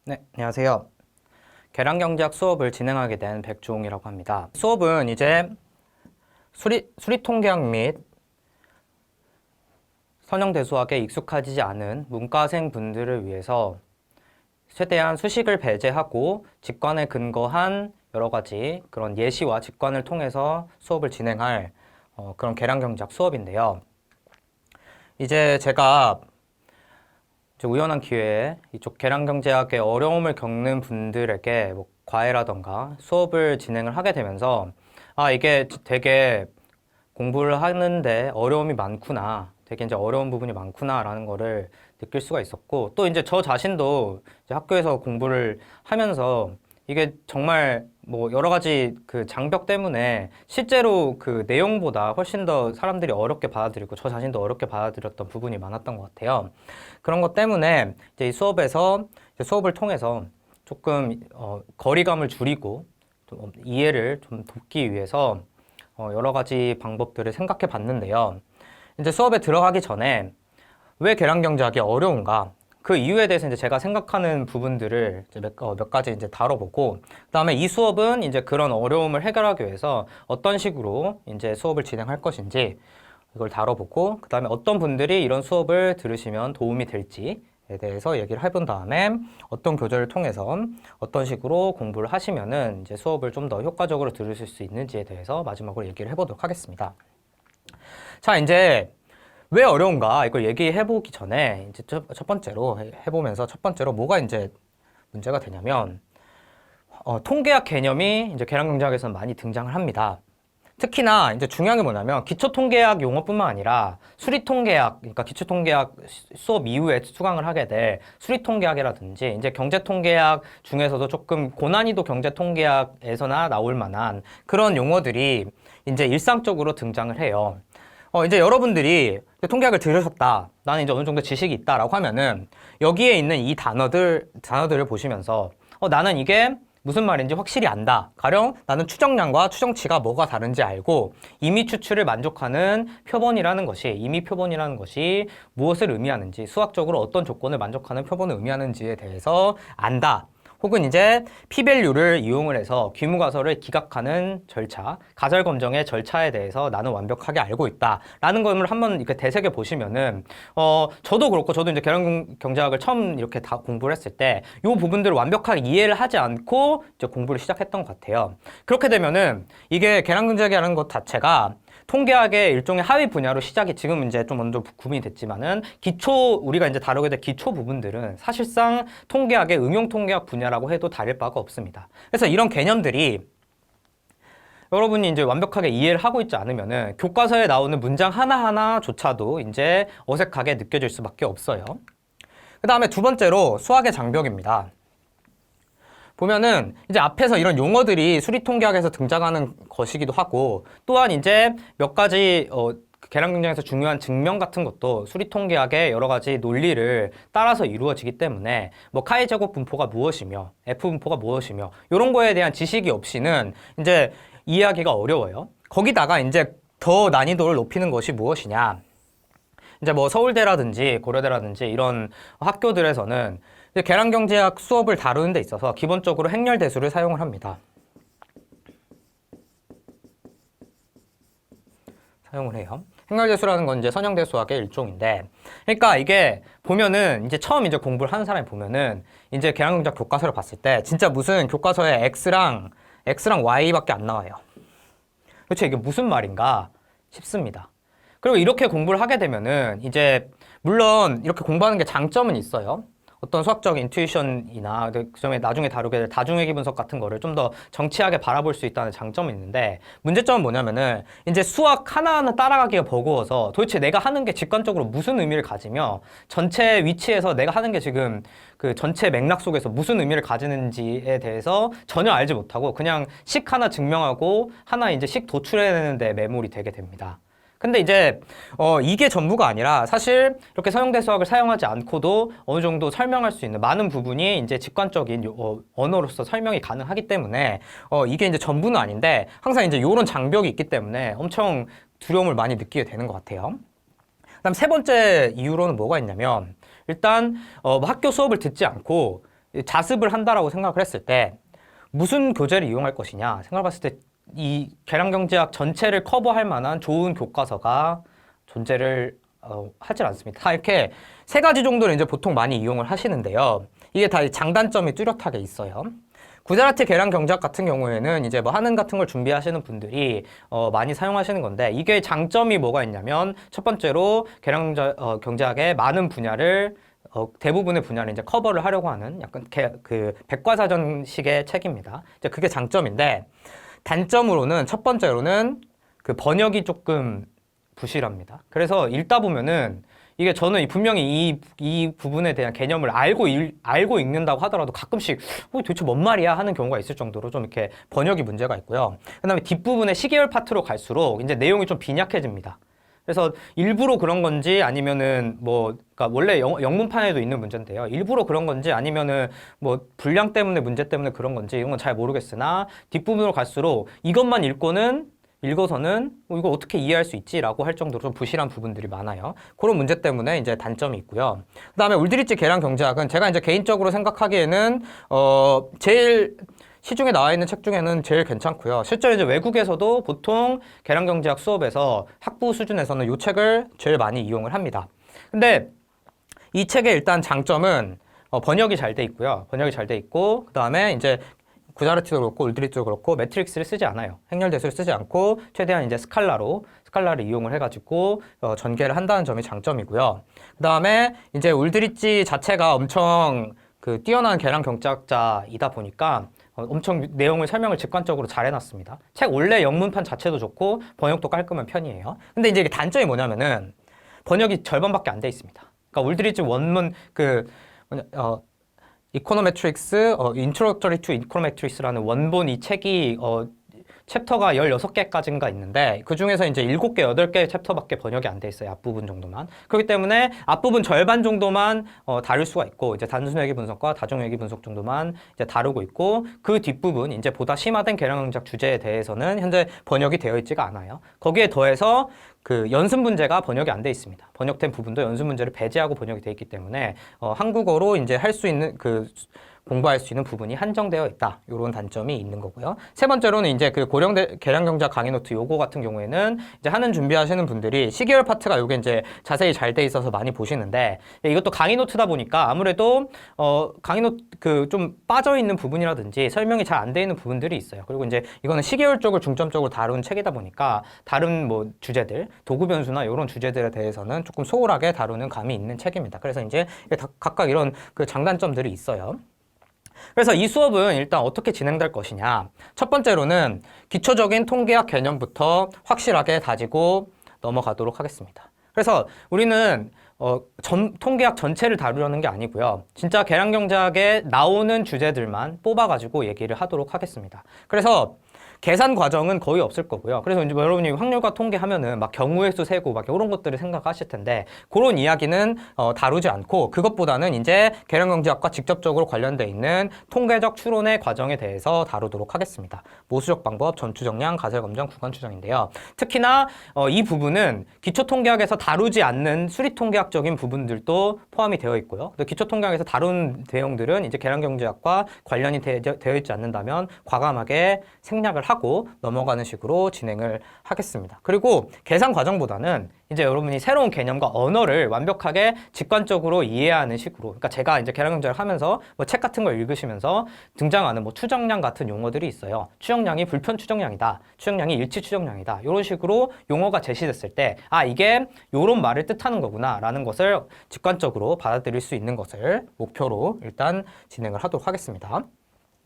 네, 안녕하세요. 계량경제학 수업을 진행하게 된 백주홍이라고 합니다. 수업은 이제 수리통계학 및 선형대수학에 익숙하지 않은 문과생 분들을 위해서 최대한 수식을 배제하고 직관에 근거한 여러 가지 그런 예시와 직관을 통해서 수업을 진행할 그런 계량경제학 수업인데요. 이제 제가 우연한 기회에 이쪽 계량경제학의 어려움을 겪는 분들에게 뭐 과외라던가 수업을 진행을 하게 되면서 이게 되게 공부를 하는데 어려움이 많구나. 되게 이제 어려운 부분이 많구나라는 거를 느낄 수가 있었고, 또 이제 저 자신도 이제 학교에서 공부를 하면서 이게 정말 뭐 여러 가지 그 장벽 때문에 실제로 그 내용보다 훨씬 더 사람들이 어렵게 받아들이고 저 자신도 어렵게 받아들였던 부분이 많았던 것 같아요. 그런 것 때문에 이제 이 수업에서 이제 수업을 통해서 조금 거리감을 줄이고 좀 이해를 좀 돕기 위해서 여러 가지 방법들을 생각해 봤는데요. 이제 수업에 들어가기 전에 왜 계량경제학이 어려운가? 그 이유에 대해서 이제 제가 생각하는 부분들을 이제 몇 가지 이제 다뤄보고, 그다음에 이 수업은 이제 그런 어려움을 해결하기 위해서 어떤 식으로 이제 수업을 진행할 것인지 이걸 다뤄보고, 그다음에 어떤 분들이 이런 수업을 들으시면 도움이 될지에 대해서 얘기를 해본 다음에 어떤 교재를 통해서 어떤 식으로 공부를 하시면은 이제 수업을 좀 더 효과적으로 들으실 수 있는지에 대해서 마지막으로 얘기를 해보도록 하겠습니다. 자, 이제 왜 어려운가 이걸 얘기해보기 전에 이제 첫 번째로 해보면서 첫 번째로 뭐가 이제 문제가 되냐면 통계학 개념이 이제 계량경제학에서는 많이 등장을 합니다. 특히나 이제 중요한 게 뭐냐면 기초통계학 용어뿐만 아니라 수리통계학, 그러니까 기초통계학 수업 이후에 수강을 하게 될 수리통계학이라든지 이제 경제통계학 중에서도 조금 고난이도 경제통계학에서나 나올 만한 그런 용어들이 이제 일상적으로 등장을 해요. 이제 여러분들이 통계학을 들으셨다. 나는 이제 어느 정도 지식이 있다라고 하면은 여기에 있는 이 단어들을 보시면서 나는 이게 무슨 말인지 확실히 안다. 가령 나는 추정량과 추정치가 뭐가 다른지 알고 임의 추출을 만족하는 표본이라는 것이 임의 표본이라는 것이 무엇을 의미하는지 수학적으로 어떤 조건을 만족하는 표본을 의미하는지에 대해서 안다. 혹은 이제 p-밸류를 이용을 해서 귀무가설을 기각하는 절차, 가설 검정의 절차에 대해서 나는 완벽하게 알고 있다라는 걸 한번 이렇게 되새겨 보시면은 저도 그렇고 저도 이제 계량경제학을 처음 이렇게 다 공부를 했을 때 이 부분들을 완벽하게 이해를 하지 않고 이제 공부를 시작했던 것 같아요. 그렇게 되면은 이게 계량경제학이라는 것 자체가 통계학의 일종의 하위 분야로 시작이 지금 이제 좀 먼저 구분이 됐지만은 우리가 이제 다루게 될 기초 부분들은 사실상 통계학의 응용 통계학 분야라고 해도 다를 바가 없습니다. 그래서 이런 개념들이 여러분이 이제 완벽하게 이해를 하고 있지 않으면은 교과서에 나오는 문장 하나하나조차도 이제 어색하게 느껴질 수밖에 없어요. 그 다음에 두 번째로 수학의 장벽입니다. 보면은 이제 앞에서 이런 용어들이 수리통계학에서 등장하는 것이기도 하고 또한 이제 몇 가지 계량경제에서 중요한 증명 같은 것도 수리통계학의 여러 가지 논리를 따라서 이루어지기 때문에 뭐 카이 제곱 분포가 무엇이며 F 분포가 무엇이며 이런 거에 대한 지식이 없이는 이제 이해하기가 어려워요. 거기다가 이제 더 난이도를 높이는 것이 무엇이냐? 이제 뭐 서울대라든지 고려대라든지 이런 학교들에서는 계량경제학 수업을 다루는 데 있어서 기본적으로 행렬대수를 사용을 합니다. 사용을 해요. 행렬대수라는 건 이제 선형대수학의 일종인데, 그러니까 이게 보면은 이제 처음 이제 공부를 하는 사람이 보면은 이제 계량경제학 교과서를 봤을 때 진짜 무슨 교과서에 X랑 Y밖에 안 나와요. 도대체 이게 무슨 말인가 싶습니다. 그리고 이렇게 공부를 하게 되면은 이제 물론 이렇게 공부하는 게 장점은 있어요. 어떤 수학적 인투이션이나 그점에 나중에 다루게 될 다중회귀 분석 같은 거를 좀 더 정치하게 바라볼 수 있다는 장점이 있는데 문제점은 뭐냐면은 이제 수학 하나하나 따라가기가 버거워서 도대체 내가 하는 게 직관적으로 무슨 의미를 가지며 전체 위치에서 내가 하는 게 지금 그 전체 맥락 속에서 무슨 의미를 가지는지에 대해서 전혀 알지 못하고 그냥 식 하나 증명하고 하나 이제 식 도출해내는데 매몰이 되게 됩니다. 근데 이제 이게 전부가 아니라 사실 이렇게 서형대수학을 사용하지 않고도 어느 정도 설명할 수 있는 많은 부분이 이제 직관적인 언어로서 설명이 가능하기 때문에 이게 이제 전부는 아닌데 항상 이제 이런 장벽이 있기 때문에 엄청 두려움을 많이 느끼게 되는 것 같아요. 그다음 세 번째 이유로는 뭐가 있냐면 일단 학교 수업을 듣지 않고 자습을 한다라고 생각을 했을 때 무슨 교재를 이용할 것이냐 생각해봤을 때 이 계량경제학 전체를 커버할 만한 좋은 교과서가 존재를 하질 않습니다. 다 이렇게 세 가지 정도를 이제 보통 많이 이용을 하시는데요. 이게 다 장단점이 뚜렷하게 있어요. 구자라티 계량경제학 같은 경우에는 이제 뭐 하는 같은 걸 준비하시는 분들이 많이 사용하시는 건데 이게 장점이 뭐가 있냐면 첫 번째로 계량경제학의 많은 분야를 대부분의 분야를 이제 커버를 하려고 하는 약간 그 백과사전식의 책입니다. 이제 그게 장점인데 단점으로는 첫 번째로는 그 번역이 조금 부실합니다. 그래서 읽다 보면은 이게 저는 분명히 이 부분에 대한 개념을 알고 읽는다고 하더라도 가끔씩 도대체 뭔 말이야 하는 경우가 있을 정도로 좀 이렇게 번역이 문제가 있고요. 그다음에 뒷부분에 시계열 파트로 갈수록 이제 내용이 좀 빈약해집니다. 그래서 일부러 그런 건지 아니면은 뭐 그러니까 원래 영문판에도 있는 문제인데요. 일부러 그런 건지 아니면은 뭐 분량 때문에 문제 때문에 그런 건지 이런 건 잘 모르겠으나 뒷부분으로 갈수록 이것만 읽어서는 이거 어떻게 이해할 수 있지라고 할 정도로 좀 부실한 부분들이 많아요. 그런 문제 때문에 이제 단점이 있고요. 그다음에 울드리치 계량경제학은 제가 이제 개인적으로 생각하기에는 제일 시중에 나와 있는 책 중에는 제일 괜찮고요. 실제로 이제 외국에서도 보통 계량경제학 수업에서 학부 수준에서는 이 책을 제일 많이 이용을 합니다. 근데 이 책의 일단 장점은 번역이 잘 돼 있고요. 번역이 잘 돼 있고 그다음에 이제 구자라티도 그렇고 울드리치도 그렇고 매트릭스를 쓰지 않아요. 행렬대수를 쓰지 않고 최대한 이제 스칼라를 이용을 해가지고 전개를 한다는 점이 장점이고요. 그다음에 이제 울드리치 자체가 엄청 그 뛰어난 계량경제학자이다 보니까 엄청 내용을 설명을 직관적으로 잘 해놨습니다. 책 원래 영문판 자체도 좋고 번역도 깔끔한 편이에요. 근데 이제 단점이 뭐냐면은 번역이 절반밖에 안 돼 있습니다. 그러니까 울드리치 원문 이코노메트릭스, Introductory to Econometrics라는 원본 이 책이 챕터가 16개까지인가 있는데 그 중에서 이제 7개, 8개 챕터밖에 번역이 안 돼 있어요. 앞부분 정도만. 그렇기 때문에 앞부분 절반 정도만 다룰 수가 있고 이제 단순회계 분석과 다중회계 분석 정도만 이제 다루고 있고 그 뒷부분 이제 보다 심화된 계량경제학 주제에 대해서는 현재 번역이 되어 있지가 않아요. 거기에 더해서 그 연습 문제가 번역이 안 돼 있습니다. 번역된 부분도 연습 문제를 배제하고 번역이 돼 있기 때문에 한국어로 이제 할 수 있는 공부할 수 있는 부분이 한정되어 있다. 이런 단점이 있는 거고요. 세 번째로는 이제 그 고령대 계량경제학 강의 노트 요거 같은 경우에는 이제 하는 준비하시는 분들이 시계열 파트가 요게 이제 자세히 잘 돼 있어서 많이 보시는데 이것도 강의 노트다 보니까 아무래도 강의 노트 그 좀 빠져 있는 부분이라든지 설명이 잘 안 돼 있는 부분들이 있어요. 그리고 이제 이거는 시계열 쪽을 중점적으로 다룬 책이다 보니까 다른 뭐 주제들, 도구 변수나 이런 주제들에 대해서는 조금 소홀하게 다루는 감이 있는 책입니다. 그래서 이제 각각 이런 그 장단점들이 있어요. 그래서 이 수업은 일단 어떻게 진행될 것이냐. 첫 번째로는 기초적인 통계학 개념부터 확실하게 다지고 넘어가도록 하겠습니다. 그래서 우리는 통계학 전체를 다루려는 게 아니고요. 진짜 계량경제학에 나오는 주제들만 뽑아가지고 얘기를 하도록 하겠습니다. 그래서 계산 과정은 거의 없을 거고요. 그래서 이제 여러분이 확률과 통계하면은 막 경우의 수 세고 막 이런 것들을 생각하실 텐데 그런 이야기는 다루지 않고 그것보다는 이제 계량경제학과 직접적으로 관련돼 있는 통계적 추론의 과정에 대해서 다루도록 하겠습니다. 모수적 방법, 전추정량, 가설검정, 구간추정인데요. 특히나 이 부분은 기초통계학에서 다루지 않는 수리통계학적인 부분들도 포함이 되어 있고요. 기초통계학에서 다룬 내용들은 이제 계량경제학과 관련이 되어 있지 않는다면 과감하게 생략을 하고 넘어가는 식으로 진행을 하겠습니다. 그리고 계산 과정보다는 이제 여러분이 새로운 개념과 언어를 완벽하게 직관적으로 이해하는 식으로, 그러니까 제가 이제 계량경제를 하면서 뭐 책 같은 걸 읽으시면서 등장하는 뭐 추정량 같은 용어들이 있어요. 추정량이 불편 추정량이다, 추정량이 일치 추정량이다, 이런 식으로 용어가 제시됐을 때 이게 요런 말을 뜻하는 거구나라는 것을 직관적으로 받아들일 수 있는 것을 목표로 일단 진행을 하도록 하겠습니다.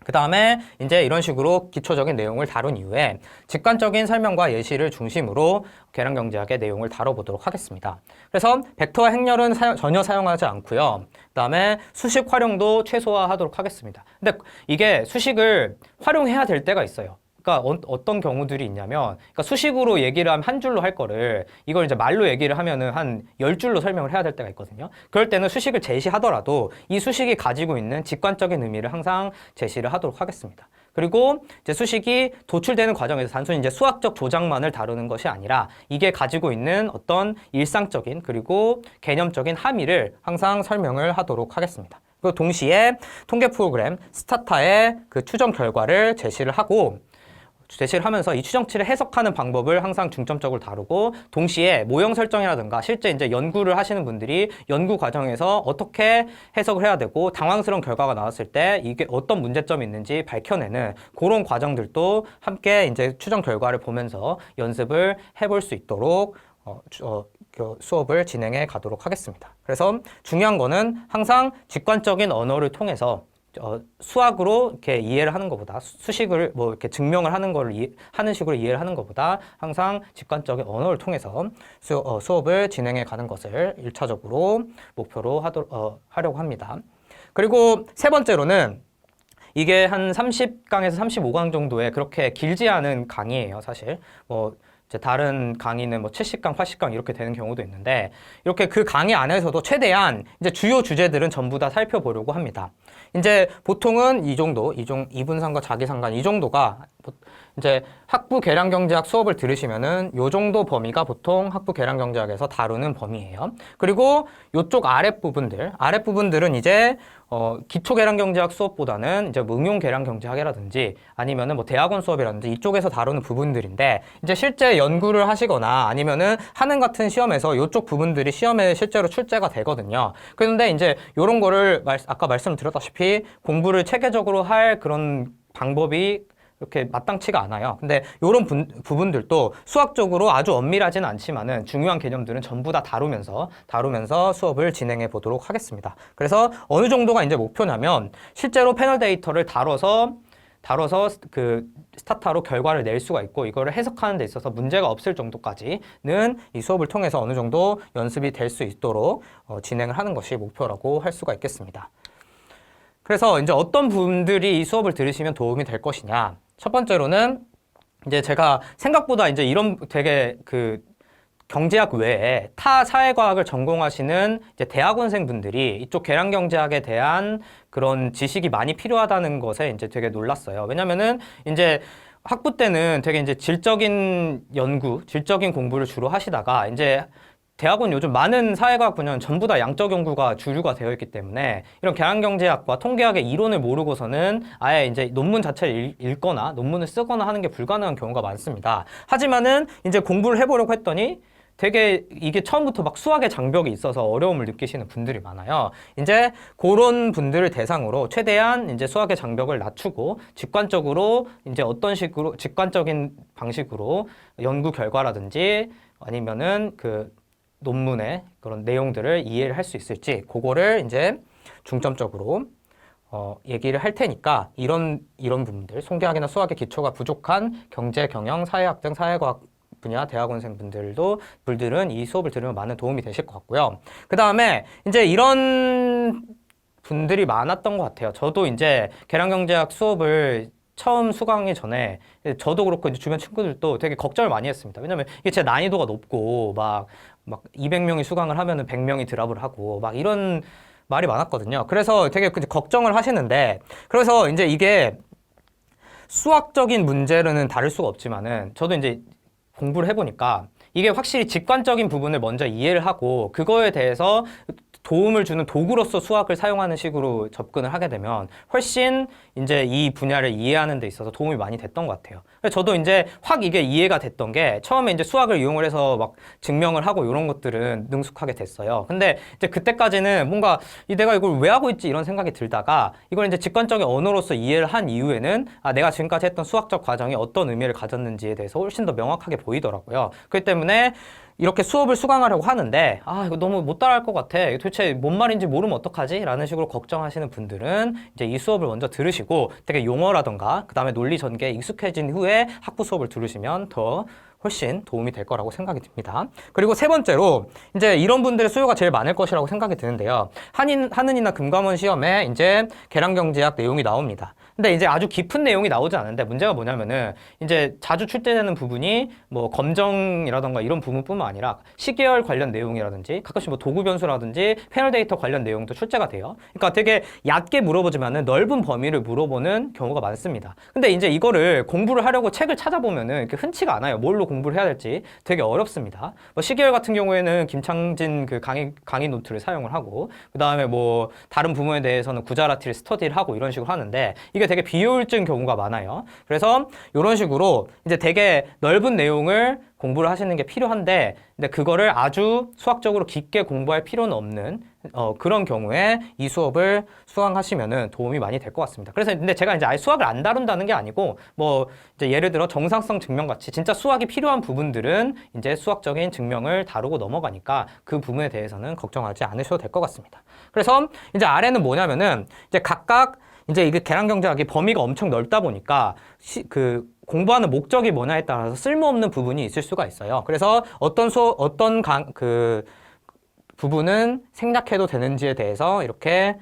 그 다음에 이제 이런 식으로 기초적인 내용을 다룬 이후에 직관적인 설명과 예시를 중심으로 계량경제학의 내용을 다뤄보도록 하겠습니다. 그래서 벡터와 행렬은 전혀 사용하지 않고요. 그 다음에 수식 활용도 최소화하도록 하겠습니다. 근데 이게 수식을 활용해야 될 때가 있어요. 그러니까 어떤 경우들이 있냐면, 그러니까 수식으로 얘기를 하면 한 줄로 할 거를 이걸 이제 말로 얘기를 하면은 한 10줄로 설명을 해야 될 때가 있거든요. 그럴 때는 수식을 제시하더라도 이 수식이 가지고 있는 직관적인 의미를 항상 제시를 하도록 하겠습니다. 그리고 이제 수식이 도출되는 과정에서 단순히 이제 수학적 조작만을 다루는 것이 아니라 이게 가지고 있는 어떤 일상적인 그리고 개념적인 함의를 항상 설명을 하도록 하겠습니다. 그 동시에 통계 프로그램 스타타의 그 추정 결과를 제시를 하면서 이 추정치를 해석하는 방법을 항상 중점적으로 다루고, 동시에 모형 설정이라든가 실제 이제 연구를 하시는 분들이 연구 과정에서 어떻게 해석을 해야 되고 당황스러운 결과가 나왔을 때 이게 어떤 문제점이 있는지 밝혀내는 그런 과정들도 함께 이제 추정 결과를 보면서 연습을 해볼 수 있도록 수업을 진행해 가도록 하겠습니다. 그래서 중요한 거는 항상 직관적인 언어를 통해서 수학으로 이렇게 이해를 하는 것보다, 수식을 뭐 이렇게 증명을 하는 거를 하는 식으로 이해를 하는 것보다 항상 직관적인 언어를 통해서 수업을 진행해 가는 것을 1차적으로 목표로 하려고 합니다. 그리고 세 번째로는 이게 한 30강에서 35강 정도의 그렇게 길지 않은 강의예요, 사실. 이제 다른 강의는 뭐 70강, 80강 이렇게 되는 경우도 있는데, 이렇게 그 강의 안에서도 최대한 이제 주요 주제들은 전부 다 살펴보려고 합니다. 이제 보통은 이 정도, 이분상과 자기상관 이 정도가 이제 학부 계량경제학 수업을 들으시면은 요 정도 범위가 보통 학부 계량경제학에서 다루는 범위예요. 그리고 요쪽 아랫부분들은 이제 기초 계량경제학 수업보다는 이제 뭐 응용 계량경제학이라든지 아니면은 뭐 대학원 수업이라든지 이쪽에서 다루는 부분들인데, 이제 실제 연구를 하시거나 아니면은 하는 같은 시험에서 요쪽 부분들이 시험에 실제로 출제가 되거든요. 그런데 이제 요런 거를 아까 말씀드렸다시피 공부를 체계적으로 할 그런 방법이 이렇게 마땅치가 않아요. 근데 이런 부분들도 수학적으로 아주 엄밀하지는 않지만은 중요한 개념들은 전부 다 다루면서 수업을 진행해 보도록 하겠습니다. 그래서 어느 정도가 이제 목표냐면, 실제로 패널 데이터를 다뤄서 그 스타타로 결과를 낼 수가 있고, 이거를 해석하는 데 있어서 문제가 없을 정도까지는 이 수업을 통해서 어느 정도 연습이 될 수 있도록 진행을 하는 것이 목표라고 할 수가 있겠습니다. 그래서 이제 어떤 분들이 이 수업을 들으시면 도움이 될 것이냐. 첫 번째로는 이제 제가 생각보다 이제 이런 되게 그 경제학 외에 타 사회과학을 전공하시는 이제 대학원생 분들이 이쪽 계량경제학에 대한 그런 지식이 많이 필요하다는 것에 이제 되게 놀랐어요. 왜냐면은 이제 학부 때는 되게 이제 질적인 공부를 주로 하시다가, 이제 대학원 요즘 많은 사회과학 분야는 전부 다 양적 연구가 주류가 되어 있기 때문에 이런 계량경제학과 통계학의 이론을 모르고서는 아예 이제 논문 자체를 읽거나 논문을 쓰거나 하는 게 불가능한 경우가 많습니다. 하지만은 이제 공부를 해보려고 했더니 되게 이게 처음부터 막 수학의 장벽이 있어서 어려움을 느끼시는 분들이 많아요. 이제 그런 분들을 대상으로 최대한 이제 수학의 장벽을 낮추고 직관적으로 이제 어떤 식으로 직관적인 방식으로 연구 결과라든지 아니면은 그 논문의 그런 내용들을 이해를 할 수 있을지, 그거를 이제 중점적으로 얘기를 할 테니까 이런 부분들, 통계학이나 수학의 기초가 부족한 경제, 경영, 사회학 등 사회과학 분야 대학원생 분들은 이 수업을 들으면 많은 도움이 되실 것 같고요. 그 다음에 이제 이런 분들이 많았던 것 같아요. 저도 이제 계량경제학 수업을 처음 수강하기 전에 저도 그렇고 이제 주변 친구들도 되게 걱정을 많이 했습니다. 왜냐면 이게 진짜 난이도가 높고 막 200명이 수강을 하면은 100명이 드랍을 하고 막 이런 말이 많았거든요. 그래서 되게 걱정을 하시는데, 그래서 이제 이게 수학적인 문제로는 다를 수가 없지만은 저도 이제 공부를 해보니까 이게 확실히 직관적인 부분을 먼저 이해를 하고 그거에 대해서 도움을 주는 도구로서 수학을 사용하는 식으로 접근을 하게 되면 훨씬 이제 이 분야를 이해하는 데 있어서 도움이 많이 됐던 것 같아요. 저도 이제 확 이게 이해가 됐던 게, 처음에 이제 수학을 이용을 해서 막 증명을 하고 이런 것들은 능숙하게 됐어요. 근데 이제 그때까지는 뭔가 내가 이걸 왜 하고 있지 이런 생각이 들다가, 이걸 이제 직관적인 언어로서 이해를 한 이후에는 내가 지금까지 했던 수학적 과정이 어떤 의미를 가졌는지에 대해서 훨씬 더 명확하게 보이더라고요. 그렇기 때문에 이렇게 수업을 수강하려고 하는데 이거 너무 못 따라할 것 같아, 도대체 뭔 말인지 모르면 어떡하지? 라는 식으로 걱정하시는 분들은 이제 이 수업을 먼저 들으시고 되게 용어라던가 그 다음에 논리 전개에 익숙해진 후에 학부 수업을 들으시면 훨씬 도움이 될 거라고 생각이 듭니다. 그리고 세 번째로 이제 이런 분들의 수요가 제일 많을 것이라고 생각이 드는데요. 한은이나 금감원 시험에 이제 계량경제학 내용이 나옵니다. 근데 이제 아주 깊은 내용이 나오지 않는데 문제가 뭐냐면은 이제 자주 출제되는 부분이 뭐 검정이라던가 이런 부분뿐만 아니라 시계열 관련 내용이라든지 가끔씩 뭐 도구 변수라든지 패널 데이터 관련 내용도 출제가 돼요. 그러니까 되게 얕게 물어보지만은 넓은 범위를 물어보는 경우가 많습니다. 근데 이제 이거를 공부를 하려고 책을 찾아보면은 이렇게 흔치가 않아요. 뭘로 공부를 해야 될지 되게 어렵습니다. 뭐 시계열 같은 경우에는 김창진 그 강의 노트를 사용을 하고 그 다음에 뭐 다른 부분에 대해서는 구자라티를 스터디를 하고 이런 식으로 하는데 이게 되게 비효율적인 경우가 많아요. 그래서 이런 식으로 이제 되게 넓은 내용을 공부를 하시는 게 필요한데 근데 그거를 아주 수학적으로 깊게 공부할 필요는 없는 그런 경우에 이 수업을 수강하시면은 도움이 많이 될 것 같습니다. 그래서 근데 제가 이제 아예 수학을 안 다룬다는 게 아니고 뭐 이제 예를 들어 정상성 증명 같이 진짜 수학이 필요한 부분들은 이제 수학적인 증명을 다루고 넘어가니까 그 부분에 대해서는 걱정하지 않으셔도 될 것 같습니다. 그래서 이제 아래는 뭐냐면은 이제 각각 이제 이게 계량경제학이 범위가 엄청 넓다 보니까 공부하는 목적이 뭐냐에 따라서 쓸모없는 부분이 있을 수가 있어요. 그래서 어떤 부분은 생략해도 되는지에 대해서 이렇게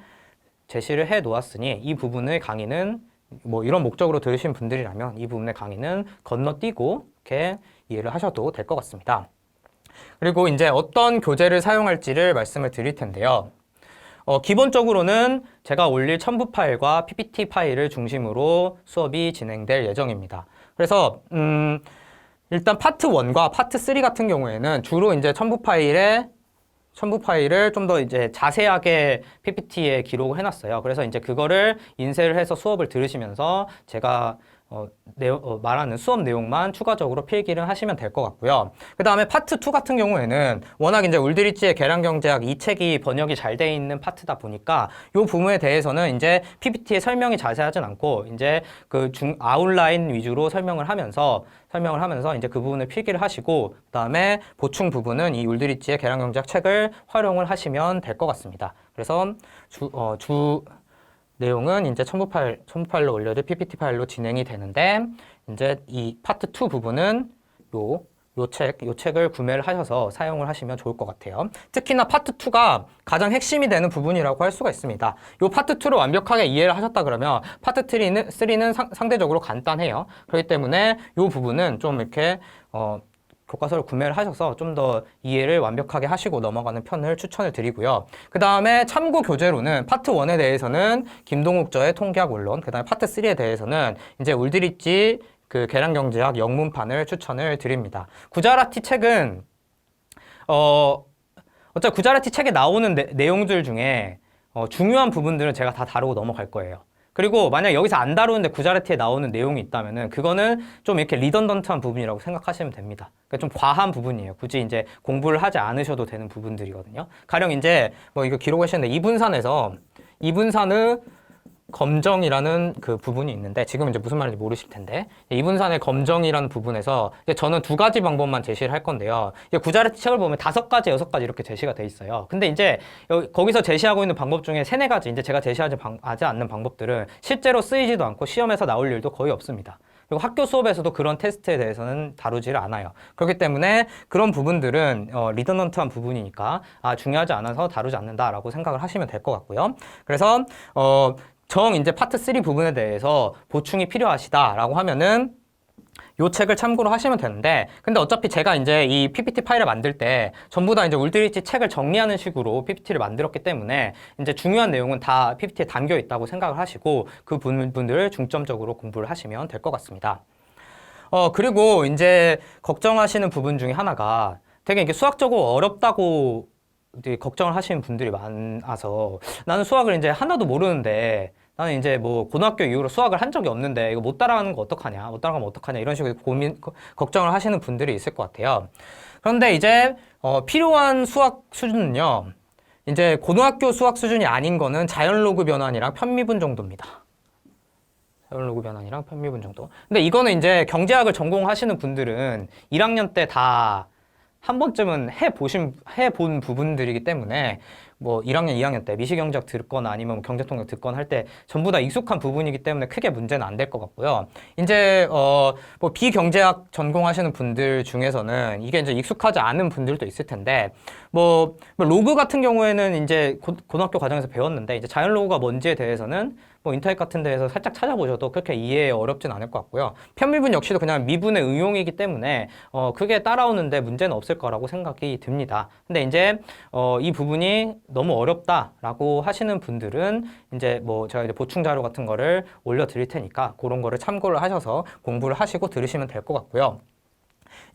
제시를 해 놓았으니 이 부분의 강의는 뭐 이런 목적으로 들으신 분들이라면 이 부분의 강의는 건너뛰고 이렇게 이해를 하셔도 될 것 같습니다. 그리고 이제 어떤 교재를 사용할지를 말씀을 드릴 텐데요. 기본적으로는 제가 올릴 첨부 파일과 PPT 파일을 중심으로 수업이 진행될 예정입니다. 그래서 일단 파트 1과 파트 3 같은 경우에는 주로 이제 첨부 파일을 좀 더 이제 자세하게 PPT에 기록을 해놨어요. 그래서 이제 그거를 인쇄를 해서 수업을 들으시면서 제가 말하는 수업 내용만 추가적으로 필기를 하시면 될 것 같고요. 그 다음에 파트 2 같은 경우에는 워낙 이제 울드리치의 계량경제학 이 책이 번역이 잘 돼 있는 파트다 보니까 이 부분에 대해서는 이제 PPT에 설명이 자세하진 않고 이제 아웃라인 위주로 설명을 하면서 이제 그 부분을 필기를 하시고 그 다음에 보충 부분은 이 울드리치의 계량경제학 책을 활용을 하시면 될 것 같습니다. 그래서 내용은 이제 첨부 파일로 올려도 PPT 파일로 진행이 되는데 이제 이 파트 2 부분은 요 책을 구매를 하셔서 사용을 하시면 좋을 것 같아요. 특히나 파트 2가 가장 핵심이 되는 부분이라고 할 수가 있습니다. 요 파트 2를 완벽하게 이해를 하셨다 그러면 파트 3는 상대적으로 간단해요. 그렇기 때문에 요 부분은 좀 이렇게 교과서를 구매를 하셔서 좀 더 이해를 완벽하게 하시고 넘어가는 편을 추천을 드리고요. 그 다음에 참고 교재로는 파트 1에 대해서는 김동욱저의 통계학 원론, 그 다음에 파트 3에 대해서는 이제 울드리치 그 계량경제학 영문판을 추천을 드립니다. 구자라티 책은 어차피 구자라티 책에 나오는 내용들 중에 중요한 부분들은 제가 다 다루고 넘어갈 거예요. 그리고 만약 여기서 안 다루는데 구자라티에 나오는 내용이 있다면은 그거는 좀 이렇게 리던던트한 부분이라고 생각하시면 됩니다. 그러니까 좀 과한 부분이에요. 굳이 이제 공부를 하지 않으셔도 되는 부분들이거든요. 가령 이제 뭐 이거 기록하시는데 이분산의 검정이라는 그 부분이 있는데 지금 이제 무슨 말인지 모르실 텐데 이분산의 검정이라는 부분에서 이제 저는 2가지 방법만 제시를 할 건데요. 구자라티 책을 보면 5가지, 6가지 이렇게 제시가 돼 있어요. 근데 이제 거기서 제시하고 있는 방법 중에 3-4가지 이제 제가 제시하지 않는 방법들은 실제로 쓰이지도 않고 시험에서 나올 일도 거의 없습니다. 그리고 학교 수업에서도 그런 테스트에 대해서는 다루지를 않아요. 그렇기 때문에 그런 부분들은 리더넌트한 부분이니까 중요하지 않아서 다루지 않는다라고 생각을 하시면 될 것 같고요. 그래서 이제 파트 3 부분에 대해서 보충이 필요하시다라고 하면은 요 책을 참고로 하시면 되는데 근데 어차피 제가 이제 이 PPT 파일을 만들 때 전부 다 이제 울드리치 책을 정리하는 식으로 PPT를 만들었기 때문에 이제 중요한 내용은 다 PPT에 담겨 있다고 생각을 하시고 그 부분들을 중점적으로 공부를 하시면 될 것 같습니다. 그리고 이제 걱정하시는 부분 중에 하나가 되게 이게 수학적으로 어렵다고 걱정을 하시는 분들이 많아서 나는 수학을 이제 하나도 모르는데 나는 이제 뭐 고등학교 이후로 수학을 한 적이 없는데 이거 못 따라가는 거 어떡하냐, 못 따라가면 어떡하냐 이런 식으로 걱정을 하시는 분들이 있을 것 같아요. 그런데 이제 필요한 수학 수준은요, 이제 고등학교 수학 수준이 아닌 거는 자연로그 변환이랑 편미분 정도입니다. 자연로그 변환이랑 편미분 정도. 근데 이거는 이제 경제학을 전공하시는 분들은 1학년 때 다 한 번쯤은 해본 부분들이기 때문에 뭐 1학년, 2학년 때 미시경제학 듣거나 아니면 경제통역 듣거나 할 때 전부 다 익숙한 부분이기 때문에 크게 문제는 안 될 것 같고요. 이제 뭐 비경제학 전공하시는 분들 중에서는 이게 이제 익숙하지 않은 분들도 있을 텐데 뭐 로그 같은 경우에는 이제 고등학교 과정에서 배웠는데 이제 자연로그가 뭔지에 대해서는 뭐 인터넷 같은 데에서 살짝 찾아보셔도 그렇게 이해 어렵진 않을 것 같고요. 편미분 역시도 그냥 미분의 응용이기 때문에 그게 따라오는데 문제는 없을 거라고 생각이 듭니다. 근데 이제 이 부분이 너무 어렵다라고 하시는 분들은 이제 뭐 제가 이제 보충 자료 같은 거를 올려드릴 테니까 그런 거를 참고를 하셔서 공부를 하시고 들으시면 될 것 같고요.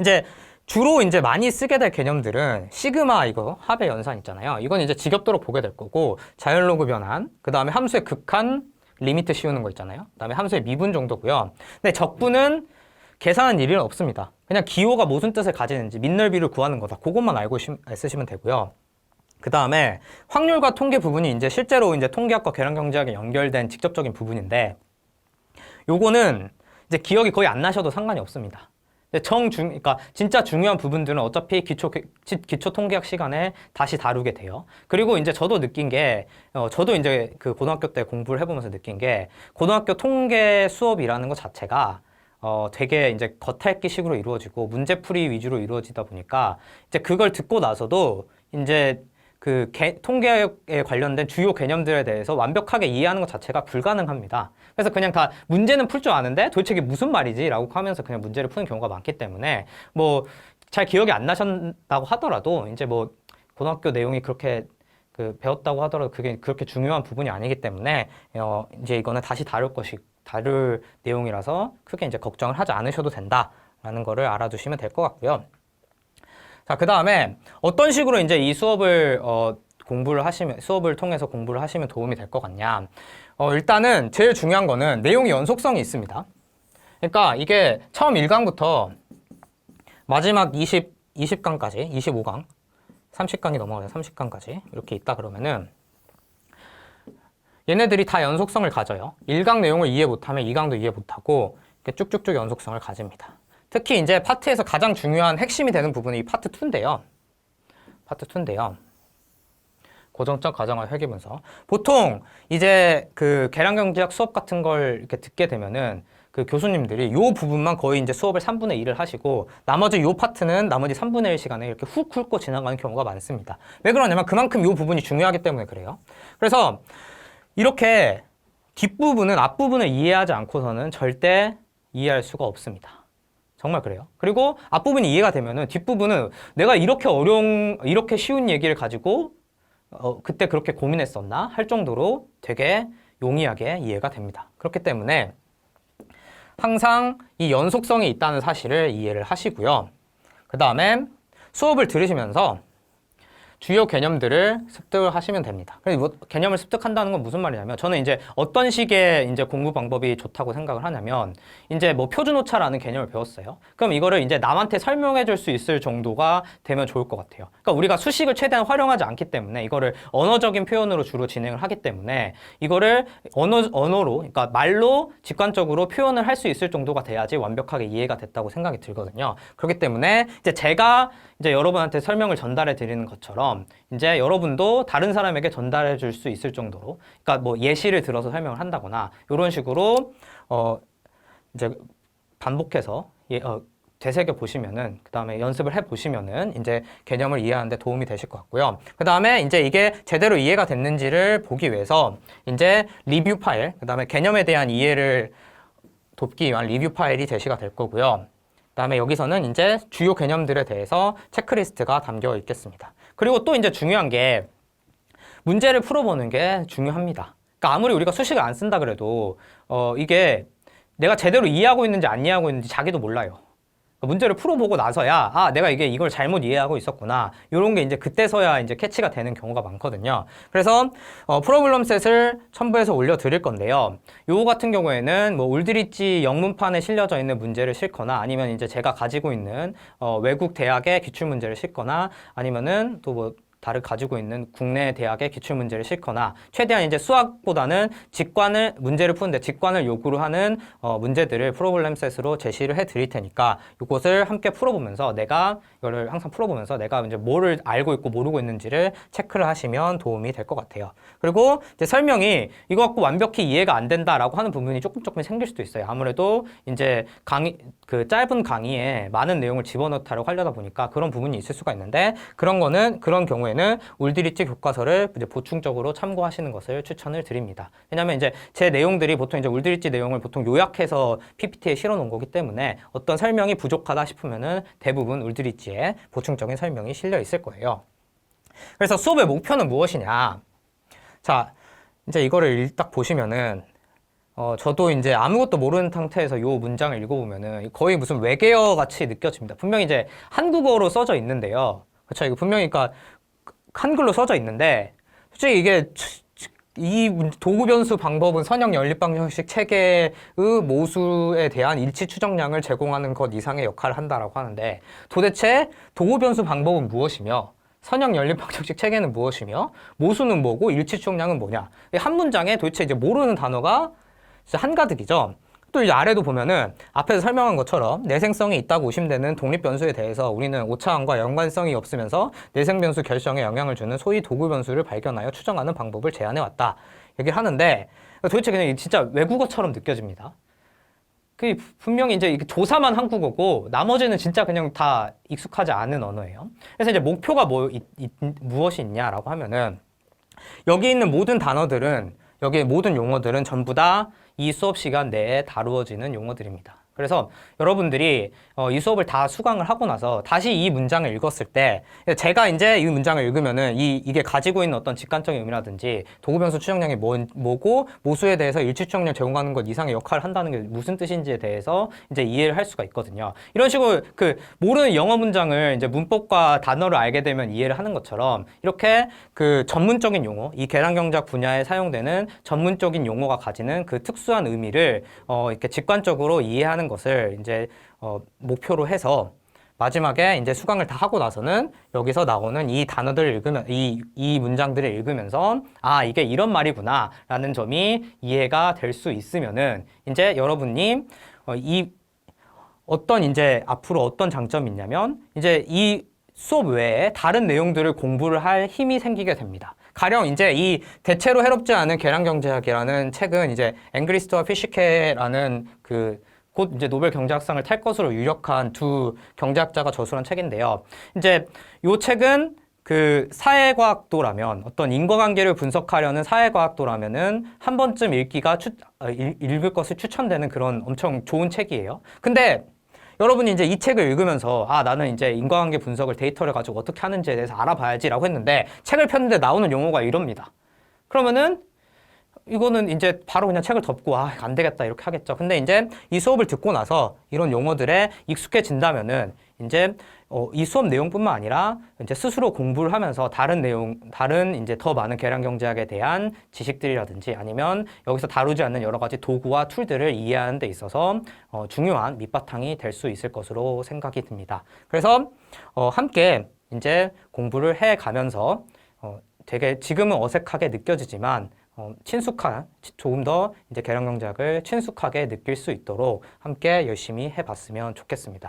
이제 주로 이제 많이 쓰게 될 개념들은 시그마 이거 합의 연산 있잖아요. 이건 이제 지겹도록 보게 될 거고 자연로그 변환, 그 다음에 함수의 극한, 리미트 씌우는 거 있잖아요. 그 다음에 함수의 미분 정도고요. 근데 적분은 계산한 일은 없습니다. 그냥 기호가 무슨 뜻을 가지는지 민넓이를 구하는 거다. 그것만 알고 쓰시면 되고요. 그 다음에 확률과 통계 부분이 이제 실제로 이제 통계학과 계량경제학에 연결된 직접적인 부분인데 요거는 이제 기억이 거의 안 나셔도 상관이 없습니다. 그러니까 진짜 중요한 부분들은 어차피 기초 통계학 시간에 다시 다루게 돼요. 그리고 이제 저도 느낀 게, 저도 이제 그 고등학교 때 공부를 해보면서 느낀 게, 고등학교 통계 수업이라는 것 자체가, 되게 이제 겉핥기식으로 이루어지고 문제풀이 위주로 이루어지다 보니까 이제 그걸 듣고 나서도 이제 그 통계에 관련된 주요 개념들에 대해서 완벽하게 이해하는 것 자체가 불가능합니다. 그래서 그냥 다 문제는 풀 줄 아는데 도대체 이게 무슨 말이지? 라고 하면서 그냥 문제를 푸는 경우가 많기 때문에 뭐 잘 기억이 안 나셨다고 하더라도 이제 뭐 고등학교 내용이 그렇게 그 배웠다고 하더라도 그게 그렇게 중요한 부분이 아니기 때문에 이제 이거는 다시 다룰 내용이라서 크게 이제 걱정을 하지 않으셔도 된다라는 거를 알아두시면 될 것 같고요. 자, 그 다음에 어떤 식으로 이제 이 수업을 수업을 통해서 공부를 하시면 도움이 될 것 같냐. 일단은 제일 중요한 거는 내용의 연속성이 있습니다. 그러니까 이게 처음 1강부터 마지막 20강까지, 25강, 30강이 넘어가요. 30강까지 이렇게 있다 그러면은 얘네들이 다 연속성을 가져요. 1강 내용을 이해 못하면 2강도 이해 못하고 이렇게 쭉쭉쭉 연속성을 가집니다. 특히 이제 파트에서 가장 중요한 핵심이 되는 부분이 이 파트 2인데요. 고정적 가정화 회계분석. 보통 이제 그 계량경제학 수업 같은 걸 이렇게 듣게 되면은 그 교수님들이 요 부분만 거의 이제 수업을 3분의 1을 하시고 나머지 요 파트는 나머지 3분의 1 시간에 이렇게 훅 훑고 지나가는 경우가 많습니다. 왜 그러냐면 그만큼 요 부분이 중요하기 때문에 그래요. 그래서 이렇게 뒷부분은 앞부분을 이해하지 않고서는 절대 이해할 수가 없습니다. 정말 그래요. 그리고 앞부분이 이해가 되면은 뒷부분은 내가 이렇게 쉬운 얘기를 가지고 그때 그렇게 고민했었나 할 정도로 되게 용이하게 이해가 됩니다. 그렇기 때문에 항상 이 연속성이 있다는 사실을 이해를 하시고요. 그 다음에 수업을 들으시면서 주요 개념들을 습득을 하시면 됩니다. 그래서 뭐 개념을 습득한다는 건 무슨 말이냐면 저는 이제 어떤 식의 이제 공부 방법이 좋다고 생각을 하냐면 이제 뭐 표준 오차라는 개념을 배웠어요. 그럼 이거를 이제 남한테 설명해 줄 수 있을 정도가 되면 좋을 것 같아요. 그러니까 우리가 수식을 최대한 활용하지 않기 때문에 이거를 언어적인 표현으로 주로 진행을 하기 때문에 이거를 언어로 그러니까 말로 직관적으로 표현을 할 수 있을 정도가 돼야지 완벽하게 이해가 됐다고 생각이 들거든요. 그렇기 때문에 이제 제가 이제 여러분한테 설명을 전달해 드리는 것처럼 이제 여러분도 다른 사람에게 전달해 줄 수 있을 정도로 그러니까 뭐 예시를 들어서 설명을 한다거나 이런 식으로 이제 반복해서 되새겨 보시면은 그 다음에 연습을 해 보시면은 이제 개념을 이해하는 데 도움이 되실 것 같고요. 그 다음에 이제 이게 제대로 이해가 됐는지를 보기 위해서 이제 리뷰 파일, 그 다음에 개념에 대한 이해를 돕기 위한 리뷰 파일이 제시가 될 거고요. 그다음에 여기서는 이제 주요 개념들에 대해서 체크리스트가 담겨 있겠습니다. 그리고 또 이제 중요한 게 문제를 풀어보는 게 중요합니다. 그러니까 아무리 우리가 수식을 안 쓴다 그래도 이게 내가 제대로 이해하고 있는지 안 이해하고 있는지 자기도 몰라요. 문제를 풀어보고 나서야 내가 이걸 잘못 이해하고 있었구나 이런 게 이제 그때서야 이제 캐치가 되는 경우가 많거든요. 그래서 프로블럼 셋을 첨부해서 올려드릴 건데요. 요거 같은 경우에는 뭐 울드리지 영문판에 실려져 있는 문제를 싣거나 아니면 이제 제가 가지고 있는 외국 대학의 기출 문제를 싣거나 아니면은 또 뭐 다를 가지고 있는 국내 대학의 기출문제를 싣거나 최대한 이제 수학보다는 문제를 푸는데 직관을 요구를 하는 문제들을 프로블렘 셋으로 제시를 해 드릴 테니까 이것을 함께 풀어보면서 이거를 항상 풀어보면서 내가 이제 뭐를 알고 있고 모르고 있는지를 체크를 하시면 도움이 될 것 같아요. 그리고 이제 설명이 이거 갖고 완벽히 이해가 안 된다라고 하는 부분이 조금 생길 수도 있어요. 아무래도 이제 그 짧은 강의에 많은 내용을 집어넣다라고 하려다 보니까 그런 부분이 있을 수가 있는데 그런 경우에 경우에는 울드리치 교과서를 이제 보충적으로 참고하시는 것을 추천을 드립니다. 왜냐하면 이제 제 내용들이 보통 이제 울드리치 내용을 보통 요약해서 PPT에 실어 놓은 거기 때문에 어떤 설명이 부족하다 싶으면은 대부분 울드리치에 보충적인 설명이 실려 있을 거예요. 그래서 수업의 목표는 무엇이냐? 자, 이제 이거를 딱 보시면은 저도 이제 아무것도 모르는 상태에서 이 문장을 읽어보면은 거의 무슨 외계어 같이 느껴집니다. 분명히 이제 한국어로 써져 있는데요. 그렇죠? 이거 분명히 그러니까 한글로 써져 있는데 솔직히 이게 이 도구 변수 방법은 선형 연립방 형식 체계의 모수에 대한 일치 추정량을 제공하는 것 이상의 역할을 한다라고 하는데 도대체 도구 변수 방법은 무엇이며 선형 연립방 형식 체계는 무엇이며 모수는 뭐고 일치 추정량은 뭐냐? 한 문장에 도대체 이제 모르는 단어가 진짜 한가득이죠. 또 이 아래도 보면은 앞에서 설명한 것처럼 내생성이 있다고 의심되는 독립변수에 대해서 우리는 오차함과 연관성이 없으면서 내생변수 결정에 영향을 주는 소위 도구변수를 발견하여 추정하는 방법을 제안해왔다. 얘기를 하는데 도대체 그냥 진짜 외국어처럼 느껴집니다. 그 분명히 이제 조사만 한국어고 나머지는 진짜 그냥 다 익숙하지 않은 언어예요. 그래서 이제 목표가 무엇이 있냐라고 하면은 여기 있는 모든 단어들은 여기 모든 용어들은 전부 다 이 수업 시간 내에 다루어지는 용어들입니다. 그래서 여러분들이 이 수업을 다 수강을 하고 나서 다시 이 문장을 읽었을 때 제가 이제 이 문장을 읽으면은 이게 가지고 있는 어떤 직관적인 의미라든지 도구변수 추정량이 뭐고 모수에 대해서 일치 추정량 제공하는 것 이상의 역할을 한다는 게 무슨 뜻인지에 대해서 이제 이해를 할 수가 있거든요. 이런 식으로 그 모르는 영어 문장을 이제 문법과 단어를 알게 되면 이해를 하는 것처럼 이렇게 그 전문적인 용어, 이 계량경제학 분야에 사용되는 전문적인 용어가 가지는 그 특수한 의미를 이렇게 직관적으로 이해하는 것을 이제 목표로 해서 마지막에 이제 수강을 다 하고 나서는 여기서 나오는 이 단어들을 읽으면 이 문장들을 읽으면서 아 이게 이런 말이구나 라는 점이 이해가 될 수 있으면은 이제 여러분이 이 어떤 이제 앞으로 어떤 장점이 있냐면 이제 이 수업 외에 다른 내용들을 공부를 할 힘이 생기게 됩니다. 가령 이제 이 대체로 해롭지 않은 계량경제학이라는 책은 이제 앵그리스트와 피시케라는 곧 이제 노벨 경제학상을 탈 것으로 유력한 두 경제학자가 저술한 책인데요. 이제 이 책은 그 사회과학도라면 어떤 인과관계를 분석하려는 사회과학도라면은 한 번쯤 읽을 것을 추천되는 그런 엄청 좋은 책이에요. 근데 여러분이 이제 이 책을 읽으면서 아 나는 이제 인과관계 분석을 데이터를 가지고 어떻게 하는지에 대해서 알아봐야지라고 했는데 책을 폈는데 나오는 용어가 이럽니다. 그러면은 이거는 이제 바로 그냥 책을 덮고 아 안 되겠다 이렇게 하겠죠. 근데 이제 이 수업을 듣고 나서 이런 용어들에 익숙해진다면은 이제 이 수업 내용뿐만 아니라 이제 스스로 공부를 하면서 다른 이제 더 많은 계량경제학에 대한 지식들이라든지 아니면 여기서 다루지 않는 여러 가지 도구와 툴들을 이해하는 데 있어서 중요한 밑바탕이 될 수 있을 것으로 생각이 듭니다. 그래서 함께 이제 공부를 해 가면서 되게 지금은 어색하게 느껴지지만 조금 더 이제 계량경제학을 친숙하게 느낄 수 있도록 함께 열심히 해봤으면 좋겠습니다.